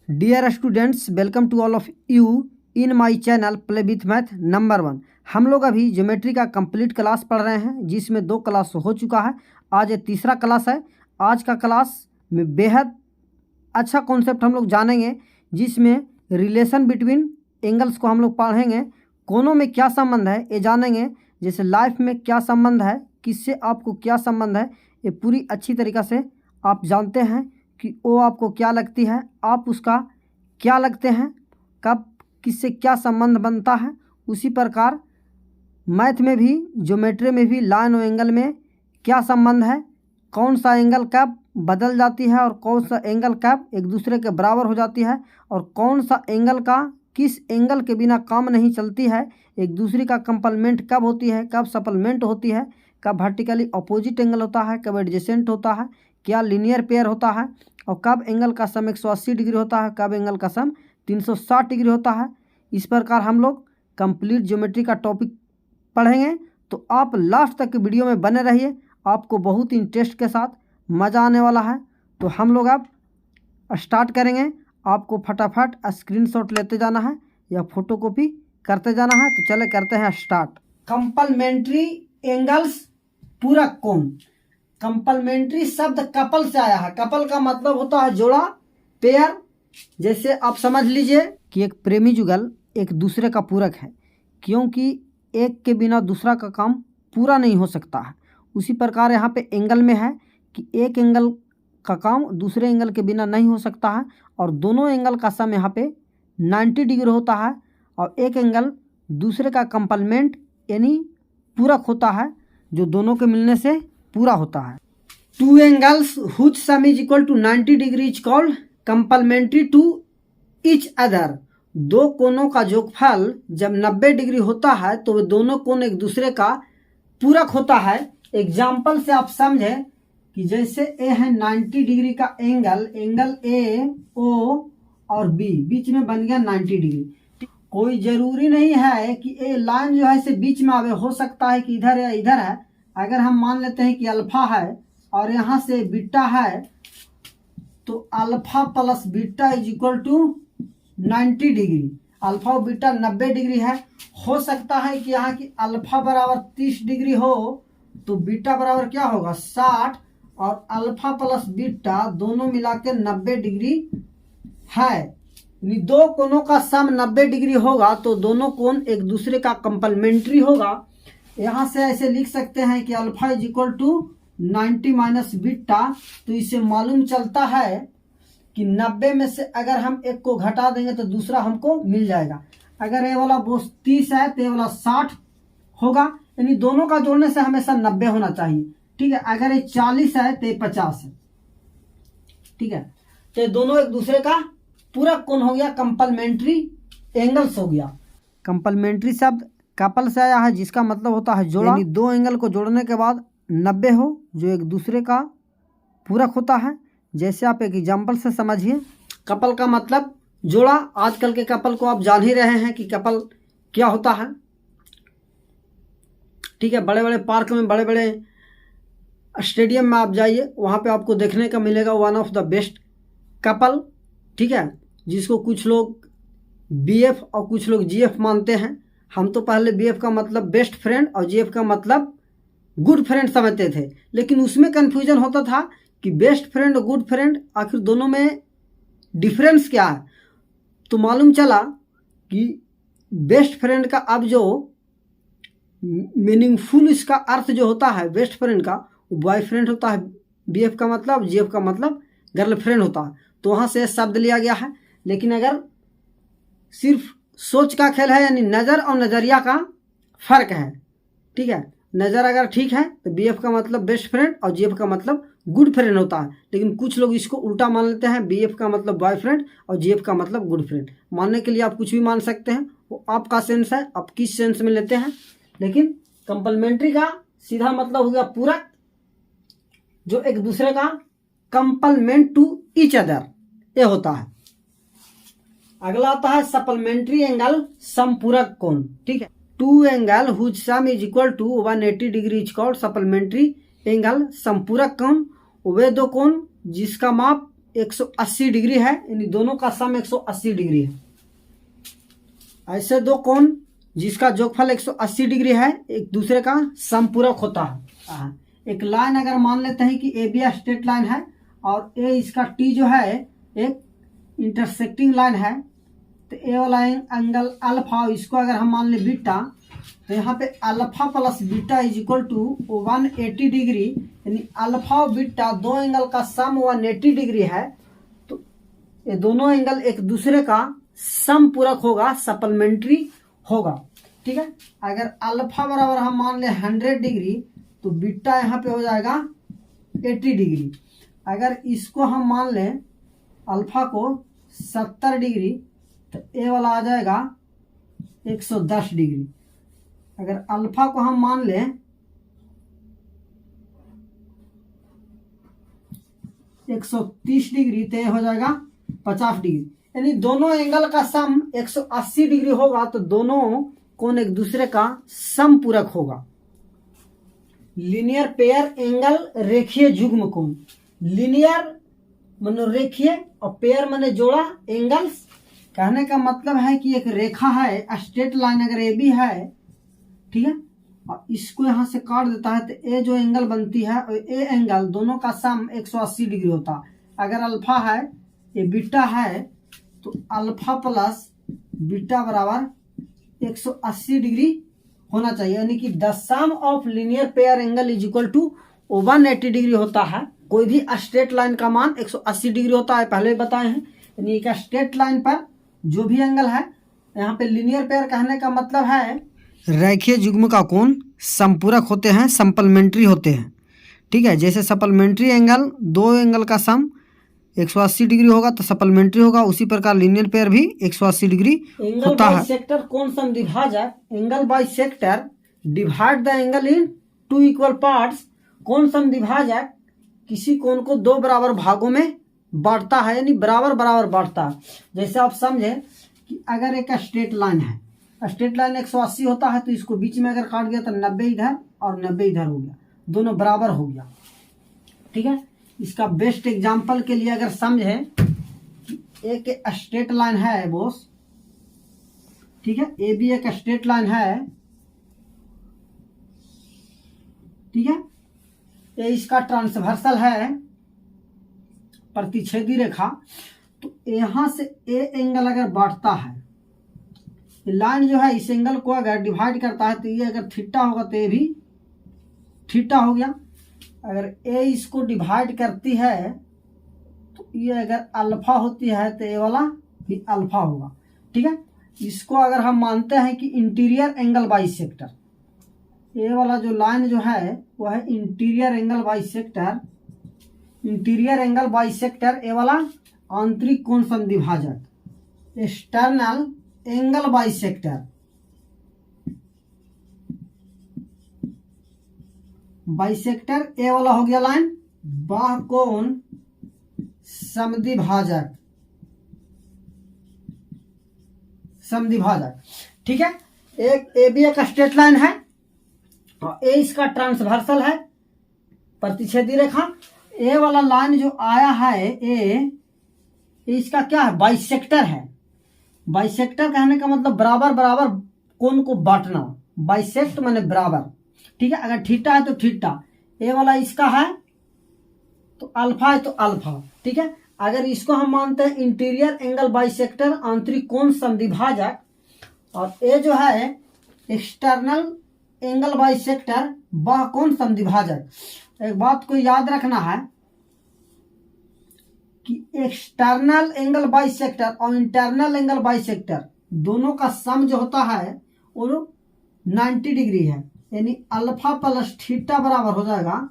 Dear students, welcome to all of you in my channel play with math number 1। हम लोग अभी geometry का complete class पढ़ रहे हैं, जिसमें 2 क्लास हो चुका है। आज ये तीसरा क्लास है। आज का क्लास में बेहद अच्छा कॉन्सेप्ट हम लोग जानेंगे, जिसमें रिलेशन बिटवीन एंगल्स को हम लोग पढ़ेंगे। कोनों में क्या संबंध है ये जानेंगे, जैसे लाइफ में क्या संबंध है, किससे आपको क्या संबंध है, ये पूरी अच्छी तरीक़ा से आप जानते हैं कि वो आपको क्या लगती है, आप उसका क्या लगते हैं, कब किससे क्या संबंध बनता है। उसी प्रकार मैथ में भी, ज्योमेट्री में भी लाइन और एंगल में क्या संबंध है, कौन सा एंगल कब बदल जाती है और कौन सा एंगल कब एक दूसरे के बराबर हो जाती है, और कौन सा एंगल का किस एंगल के बिना काम नहीं चलती है, एक दूसरे का कंपलमेंट कब होती है, कब सप्लीमेंट होती है, कब वर्टिकली अपोजिट एंगल होता है, कब एडजेसेंट होता है, क्या लीनियर पेयर होता है, और कब एंगल का सम 180 डिग्री होता है, कब एंगल का सम 360 डिग्री होता है। इस प्रकार हम लोग कंप्लीट ज्योमेट्री का टॉपिक पढ़ेंगे। तो आप लास्ट तक वीडियो में बने रहिए, आपको बहुत इंटरेस्ट के साथ मज़ा आने वाला है। तो हम लोग अब स्टार्ट करेंगे। आपको फटाफट स्क्रीनशॉट लेते जाना है या फोटोकॉपी करते जाना है। तो चले करते हैं स्टार्ट। कंपलमेंट्री एंगल्स, पूरक कोण। कंपलमेंट्री शब्द कपल से आया है। कपल का मतलब होता है जोड़ा, पेयर। जैसे आप समझ लीजिए कि एक प्रेमी जुगल एक दूसरे का पूरक है, क्योंकि एक के बिना दूसरा का काम पूरा नहीं हो सकता है। उसी प्रकार यहाँ पे एंगल में है कि एक एंगल का काम दूसरे एंगल के बिना नहीं हो सकता है, और दोनों एंगल का सम यहाँ पे 90 डिग्री होता है, और एक एंगल दूसरे का कंपलमेंट यानी पूरक होता है, जो दोनों के मिलने से पूरा होता है। Two angles whose sum is equal to 90 degree is called complementary to each other. दो कोनों का योगफल जब 90 डिग्री होता है तो वे दोनों कोण एक दूसरे का पूरक होता है। एग्जाम्पल से आप समझे कि जैसे ए है 90 डिग्री का एंगल, एंगल ए ओ और बी बीच में बन गया 90 डिग्री। कोई जरूरी नहीं है कि ए लाइन जो है से बीच में आवे, हो सकता है कि इधर या इधर है। अगर हम मान लेते हैं कि अल्फा है और यहाँ से बीटा है, तो alpha plus beta is equal to 90 degree. Alpha और बीटा 90 डिग्री है। हो सकता है कि यहाँ की अल्फा बराबर 30 डिग्री हो तो बीटा बराबर क्या होगा 60, और अल्फा प्लस बीटा दोनों मिला के 90 डिग्री है। दो कोनों का सम 90 डिग्री होगा तो दोनों कोण एक दूसरे का कंपलमेंट्री होगा। यहाँ से ऐसे लिख सकते हैं कि alpha is equal to 90 minus beta. तो इससे मालूम चलता है कि 90 में से अगर हम एक को घटा देंगे तो दूसरा हमको मिल जाएगा। अगर ये वाला 30 है तो ये वाला 60 होगा, यानी दोनों का जोड़ने से हमेशा 90 होना चाहिए। ठीक है। अगर ये 40 है तो ये 50 है। ठीक है। तो ये दोनों एक दूसरे का पूरक कोण हो गया, कंपलमेंट्री एंगल्स हो गया। कंपलमेंट्री शब्द कपल से आया है, जिसका मतलब होता है जोड़ा, यानी दो एंगल को जोड़ने के बाद 90 हो, जो एक दूसरे का पूरक होता है। जैसे आप एक एग्जाम्पल से समझिए। कपल का मतलब जोड़ा। आजकल के कपल को आप जान ही रहे हैं कि कपल क्या होता है। ठीक है। बड़े बड़े पार्क में, बड़े बड़े स्टेडियम में आप जाइए, वहाँ पे आपको देखने का मिलेगा one of the best couple. ठीक है। जिसको कुछ लोग बीएफ और कुछ लोग जीएफ मानते हैं। हम तो पहले बीएफ का मतलब बेस्ट फ्रेंड और जीएफ का मतलब गुड फ्रेंड समझते थे, लेकिन उसमें कन्फ्यूजन होता था कि बेस्ट फ्रेंड और गुड फ्रेंड आखिर दोनों में डिफरेंस क्या है। तो मालूम चला कि बेस्ट फ्रेंड का अब जो मीनिंगफुल इसका अर्थ जो होता है बेस्ट फ्रेंड का, वो बॉयफ्रेंड होता है। बीएफ का मतलब, जीएफ का मतलब गर्लफ्रेंड होता है। तो वहाँ से शब्द लिया गया है। लेकिन अगर सिर्फ सोच का खेल है, यानी नज़र और नज़रिया का फर्क है। ठीक है। नज़र अगर ठीक है तो बीएफ का मतलब बेस्ट फ्रेंड और जीएफ का मतलब गुड फ्रेंड होता है। लेकिन कुछ लोग इसको उल्टा मान लेते हैं, बीएफ का मतलब बॉयफ्रेंड और जीएफ का मतलब गुड फ्रेंड। मानने के लिए आप कुछ भी मान सकते हैं, वो आपका सेंस है, आप किस सेंस में लेते हैं। लेकिन कंपलमेंट्री का सीधा मतलब हो गया पूरक, जो एक दूसरे का कंपलमेंट टू ईच अदर ये होता है। अगला आता है सप्लीमेंट्री एंगल, समपूरक कोण। ठीक है। Two angle whose sum is equal to 180 degree is called supplementary angle, समपूरक कोण। वे दो कोण जिसका माप 180 डिग्री है, यानी दोनों का सम 180 डिग्री है। ऐसे दो कोण जिसका जोगफल 180 डिग्री है एक दूसरे का समपूरक होता है। एक लाइन अगर मान लेते हैं कि ए बी स्ट्रेट लाइन है और ए इसका टी जो है एक इंटरसेक्टिंग लाइन है, तो ए वाला एंगल अल्फा, इसको अगर हम मान ले बीटा, तो यहाँ पे alpha plus beta is equal to 180 degree, यानी अल्फा और बीटा दो एंगल का सम 180 डिग्री है। तो ये दोनों एंगल एक दूसरे का समपूरक होगा, सप्लीमेंट्री होगा। ठीक है, अगर अल्फा बराबर हम मान ले 100 डिग्री तो बीटा यहाँ पे हो जाएगा 80 डिग्री। अगर इसको हम मान लें अल्फा को 70 डिग्री तो ए वाला आ जाएगा 110 डिग्री। अगर अल्फा को हम मान लें 130 डिग्री तो ये हो जाएगा 50 डिग्री, यानी दोनों एंगल का सम 180 डिग्री होगा, तो दोनों कोण एक दूसरे का समपूरक होगा। लीनियर पेयर एंगल रेखीय युग्म कोण। लीनियर माने रेखीय और पेयर माने जोड़ा, एंगल्स कहने का मतलब है कि एक रेखा है, स्ट्रेट लाइन अगर ए बी है, ठीक है, और इसको यहां से काट देता है तो ए जो एंगल बनती है और ए एंगल दोनों का सम 180 डिग्री होता है। अगर अल्फा है ये बीटा है तो अल्फा प्लस बीटा बराबर 180 डिग्री होना चाहिए, यानी कि the sum of linear pair angle is equal to 180 degree होता है। कोई भी स्ट्रेट लाइन का मान 180 डिग्री होता है, पहले भी बताए हैं। यानी एक स्ट्रेट लाइन पर जो भी एंगल है, यहाँ पे लीनियर पेयर कहने का मतलब है रेखीय युग्म का कोण समपूरक होते हैं, सप्लीमेंट्री होते हैं। ठीक है, जैसे सप्लीमेंट्री एंगल दो एंगल का सम 180 डिग्री होगा तो सप्लीमेंट्री होगा, उसी प्रकार लीनियर पेयर भी 180 डिग्री होता है। सेक्टर कोण समद्विभाजक, angle bisector divide the angle in 2 equal parts. कोण समद्विभाजक किसी कोण को दो बराबर भागों में बांटता है, यानी बराबर बराबर बांटता है। जैसे आप समझे कि अगर एक स्ट्रेट लाइन है, स्ट्रेट लाइन 180 होता है, तो इसको बीच में अगर काट गया तो 90 इधर और 90 इधर हो गया, दोनों बराबर हो गया। ठीक है, इसका बेस्ट एग्जांपल के लिए अगर समझे कि एक स्ट्रेट लाइन है बोस, ठीक है, ए बी एक स्ट्रेट लाइन है, ठीक है, ये इसका ट्रांसवर्सल है, प्रतिच्छेदी रेखा। तो यहां से ए एंगल अगर बांटता है, लाइन जो है इस एंगल को अगर डिवाइड करता है, तो ये अगर थीटा होगा तो ये भी थीटा हो गया। अगर ए इसको डिवाइड करती है तो ये अगर अल्फा होती है तो ए वाला भी अल्फा होगा। ठीक है, इसको अगर हम मानते हैं कि इंटीरियर एंगल बाइसेक्टर, ए वाला जो लाइन जो है वो है interior angle bisector. Interior angle bisector ए वाला आंतरिक कोण समद्विभाजक, एक्सटर्नल एंगल बाइसेक्टर, बाइसेक्टर ए वाला हो गया लाइन बाह्य कोण समद्विभाजक, समद्विभाजक। ठीक है, एक ए बी एक स्ट्रेट लाइन है और ए इसका ट्रांसवर्सल है, प्रतिच्छेदी रेखा। ए वाला लाइन जो आया है ए इसका क्या है, बाइसेक्टर है। बाइसेक्टर कहने का मतलब बराबर बराबर कोण को बांटना, बाइसेक्ट माने बराबर। ठीक है, अगर थीटा है तो थीटा, ए वाला इसका है तो अल्फा है तो अल्फा। ठीक है, अगर इसको हम मानते हैं इंटीरियर एंगल बाइसेक्टर, आंतरिक कोण समद्विभाजक, और ए जो है एक्सटर्नल एंगल बाइसेक्टर, बाह्य कोण समद्विभाजक। एक बात को याद रखना है कि एक्सटर्नल एंगल बाइसेक्टर और इंटरनल एंगल बाइसेक्टर दोनों का सम जो होता है वो 90 डिग्री है, यानी अल्फा प्लस थीटा बराबर हो जाएगा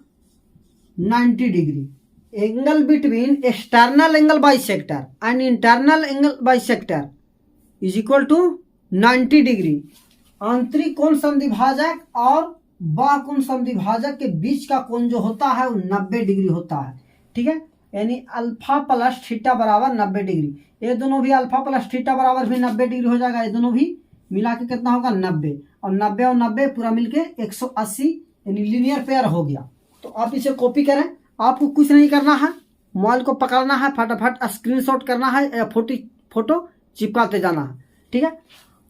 90 degree. Angle between external angle bisector and internal angle bisector is equal to 90 degree. आंतरिक कोण समद्विभाजक और बाह्य कोण समद्विभाजक के बीच का कोण जो होता है वो 90 डिग्री होता है। ठीक है, यानी अल्फा प्लस थीटा बराबर 90 डिग्री। ये दोनों भी अल्फा प्लस थीटा बराबर भी 90 डिग्री हो जाएगा, ये दोनों भी मिला के कितना होगा 90, और 90 और 90 पूरा मिलके 180, यानी लीनियर पेयर हो गया। तो आप इसे कॉपी करें, आपको कुछ नहीं करना है, मोबाइल को पकड़ना है, फटाफट स्क्रीनशॉट करना है या फोटो चिपकाते जाना है। ठीक है,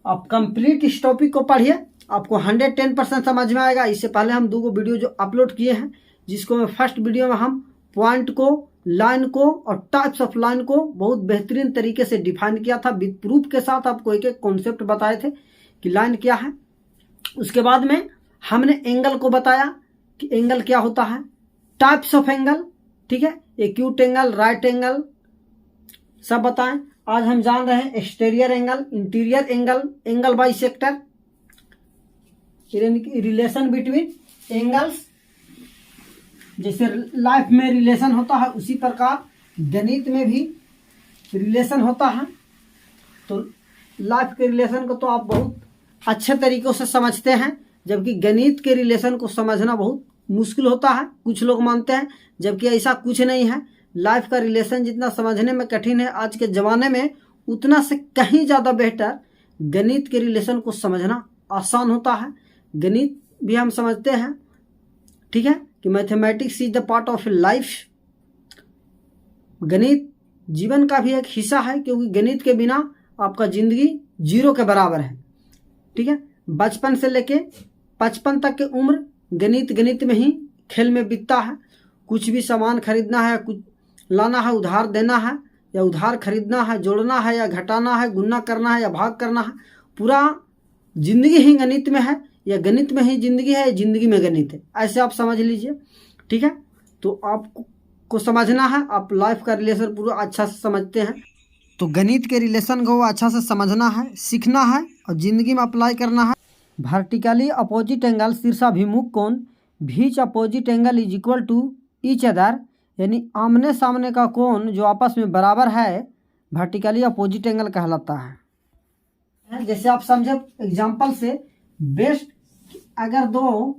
आप कंप्लीट इस टॉपिक को पढ़िए, आपको 110% समझ में आएगा। इससे पहले हम 2 वीडियो जो अपलोड किए हैं, जिसको मैं फर्स्ट वीडियो में हम पॉइंट को, लाइन को और टाइप्स ऑफ लाइन को बहुत बेहतरीन तरीके से डिफाइन किया था, विद प्रूफ के साथ आपको एक एक कॉन्सेप्ट बताए थे कि लाइन क्या है। उसके बाद में हमने एंगल को बताया कि एंगल क्या होता है, टाइप्स ऑफ एंगल, ठीक है, एक्यूट एंगल, राइट एंगल सब बताएं। आज हम जान रहे हैं exterior angle, interior angle, angle bisector, relation between angles. जैसे लाइफ में रिलेशन होता है उसी प्रकार गणित में भी रिलेशन होता है। तो लाइफ के रिलेशन को तो आप बहुत अच्छे तरीक़ों से समझते हैं, जबकि गणित के रिलेशन को समझना बहुत मुश्किल होता है, कुछ लोग मानते हैं, जबकि ऐसा कुछ नहीं है। लाइफ का रिलेशन जितना समझने में कठिन है आज के ज़माने में, उतना से कहीं ज़्यादा बेहतर गणित के रिलेशन को समझना आसान होता है। गणित भी हम समझते हैं, ठीक है, कि mathematics is the part of life. गणित जीवन का भी एक हिस्सा है, क्योंकि गणित के बिना आपका ज़िंदगी 0 के बराबर है। ठीक है, बचपन से लेके 55 तक की उम्र गणित में ही खेल में बीतता है। कुछ भी सामान खरीदना है, कुछ लाना है, उधार देना है या उधार खरीदना है, जोड़ना है या घटाना है, गुना करना है या भाग करना है, पूरा जिंदगी ही गणित में है, या गणित में ही जिंदगी है, या जिंदगी में गणित है, ऐसे आप समझ लीजिए। ठीक है, तो आपको समझना है, आप लाइफ का रिलेशन पूरा अच्छा से समझते हैं, तो गणित के रिलेशन को अच्छा से समझना है, सीखना है और ज़िंदगी में अप्लाई करना है। वर्टिकली अपोजिट एंगल शीर्षाभिमुख कोण, बीच opposite angle is equal to each other, यानी आमने सामने का कोण जो आपस में बराबर है, वर्टिकली अपोजिट एंगल कहलाता है। जैसे आप समझे एग्जाम्पल से बेस्ट, अगर 2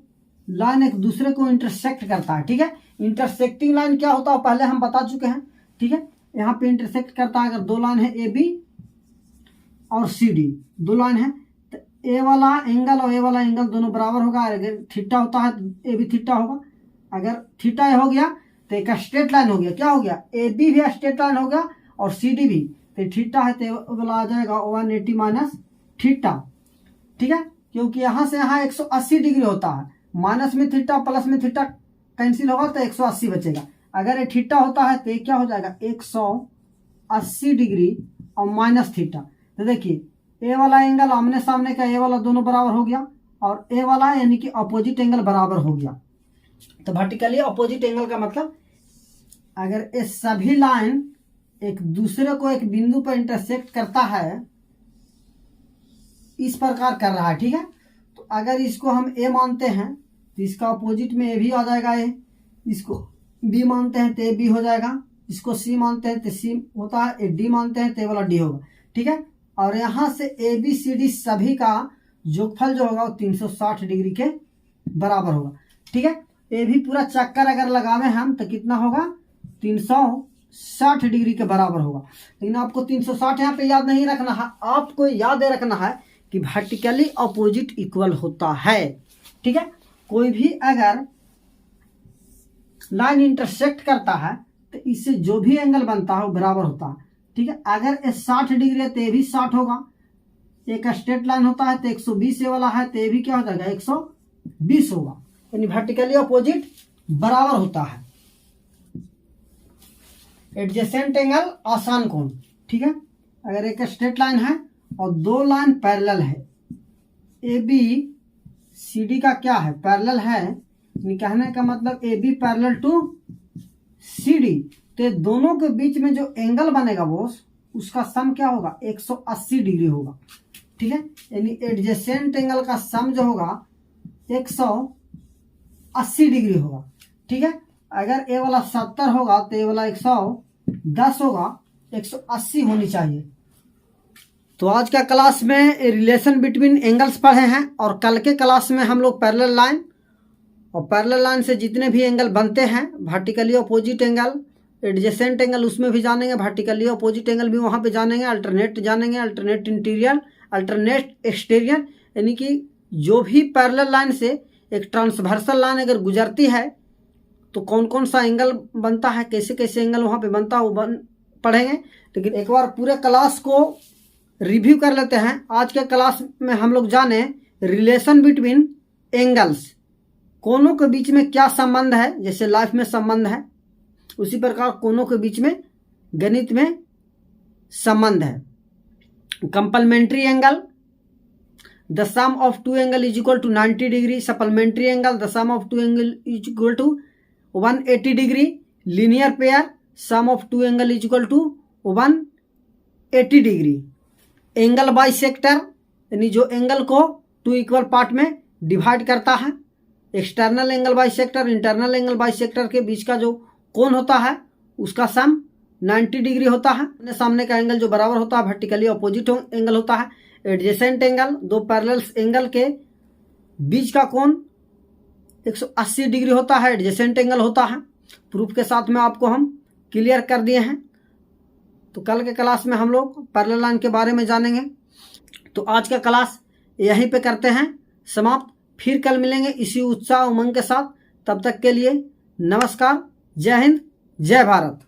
लाइन एक दूसरे को इंटरसेक्ट करता है, ठीक है, इंटरसेक्टिंग लाइन क्या होता है पहले हम बता चुके हैं। ठीक है, यहाँ पे इंटरसेक्ट करता है, अगर 2 लाइन है ए बी और सी डी, 2 लाइन है, तो ए वाला एंगल और ए वाला एंगल दोनों बराबर होगा। अगर थीटा होता है तो ए भी थीटा होगा। अगर थीटा हो गया तो एक स्ट्रेट लाइन हो गया, क्या हो गया, ए बी भी स्ट्रेट लाइन हो गया और सी डी भी। तो थीटा है तो वाला आ जाएगा 180 माइनस थीटा। ठीक है, क्योंकि यहाँ से यहाँ 180 डिग्री होता है, माइनस में थीटा प्लस में थीटा कैंसिल होगा तो 180 बचेगा। अगर ये थीटा होता है तो ये क्या हो जाएगा, 180 डिग्री और माइनस थीटा। तो देखिए ए वाला एंगल आमने सामने का, ए वाला दोनों बराबर हो गया, और ए वाला यानी कि अपोजिट एंगल बराबर हो गया। तो वर्टिकली अपोजिट एंगल का मतलब, अगर ये सभी लाइन एक दूसरे को एक बिंदु पर इंटरसेक्ट करता है, इस प्रकार कर रहा है, ठीक है, तो अगर इसको हम ए मानते हैं तो इसका अपोजिट में ए भी आ जाएगा, ए, इसको बी मानते हैं तो ए बी हो जाएगा, इसको सी मानते हैं तो सी होता है, ए डी मानते हैं तो ए वाला डी होगा। ठीक है, और यहाँ से ए बी सी डी सभी का योगफल जो होगा वो 360 डिग्री के बराबर होगा। ठीक है, ये भी पूरा चक्कर अगर लगावे हम तो कितना होगा, 360 डिग्री के बराबर होगा। लेकिन आपको 360 यहाँ पे याद नहीं रखना है, आपको याद रखना है कि वर्टिकली अपोजिट इक्वल होता है। ठीक है, कोई भी अगर लाइन इंटरसेक्ट करता है तो इससे जो भी एंगल बनता है वो बराबर होता है। ठीक है, अगर ये 60 डिग्री है तो ये भी 60 होगा। एक स्ट्रेट लाइन होता है तो 120 वाला है तो ये भी क्या हो जाएगा, 120 होगा। यानी वर्टिकली अपोजिट बराबर होता है। एडजेसेंट एंगल आसान कोण, ठीक है, अगर एक स्ट्रेट लाइन है और 2 लाइन पैरेलल है, ए बी सी डी का क्या है, पैरेलल है, कहने का मतलब A B parallel to C D, तो दोनों के बीच में जो एंगल बनेगा वो उसका सम क्या होगा, 180 डिग्री होगा। ठीक है, यानी एडजेसेंट एंगल का सम जो होगा 180 डिग्री होगा। ठीक है, अगर ए वाला 70 होगा तो ए वाला 110 होगा, 180 होनी चाहिए। तो आज का क्लास में रिलेशन बिटवीन एंगल्स पढ़े हैं, और कल के क्लास में हम लोग पैरेलल लाइन और पैरेलल लाइन से जितने भी एंगल बनते हैं, vertically opposite angle, adjacent angle उसमें भी जानेंगे, वर्टिकली अपोजिट एंगल भी वहाँ पे जानेंगे, अल्टरनेट जानेंगे, अल्टरनेट इंटीरियर, अल्टरनेट एक्सटीरियर, यानी कि जो भी पैरेलल लाइन से एक ट्रांसवर्सल लाइन अगर गुजरती है तो कौन कौन सा एंगल बनता है, कैसे कैसे एंगल वहाँ पे बनता है वो पढ़ेंगे। लेकिन एक बार पूरे क्लास को रिव्यू कर लेते हैं। आज के क्लास में हम लोग जाने रिलेशन बिटवीन एंगल्स, कोनों के बीच में क्या संबंध है। जैसे लाइफ में संबंध है उसी प्रकार कोनों के बीच में गणित में संबंध है। Complementary angle, the sum of two angle is equal to 90 degree. Supplementary angle, the sum of two angle is equal to 180 degree. Linear pair, sum of two angle is equal to 180 degree. Angle bisector, यानी जो angle को two equal part में divide करता है। External angle bisector, internal angle bisector के बीच का जो कोण होता है उसका सम 90 डिग्री होता है। सामने का एंगल जो बराबर होता है वर्टिकली अपोजिट एंगल होता है। एडजेसेंट एंगल, दो पैरेलल एंगल के बीच का कोण 180 डिग्री होता है, एडजेसेंट एंगल होता है। प्रूफ के साथ में आपको हम क्लियर कर दिए हैं। तो कल के क्लास में हम लोग पैरेलल लाइन के बारे में जानेंगे। तो आज का क्लास यहीं पे करते हैं समाप्त। फिर कल मिलेंगे इसी उत्साह उमंग के साथ। तब तक के लिए नमस्कार, जय हिंद, जय भारत।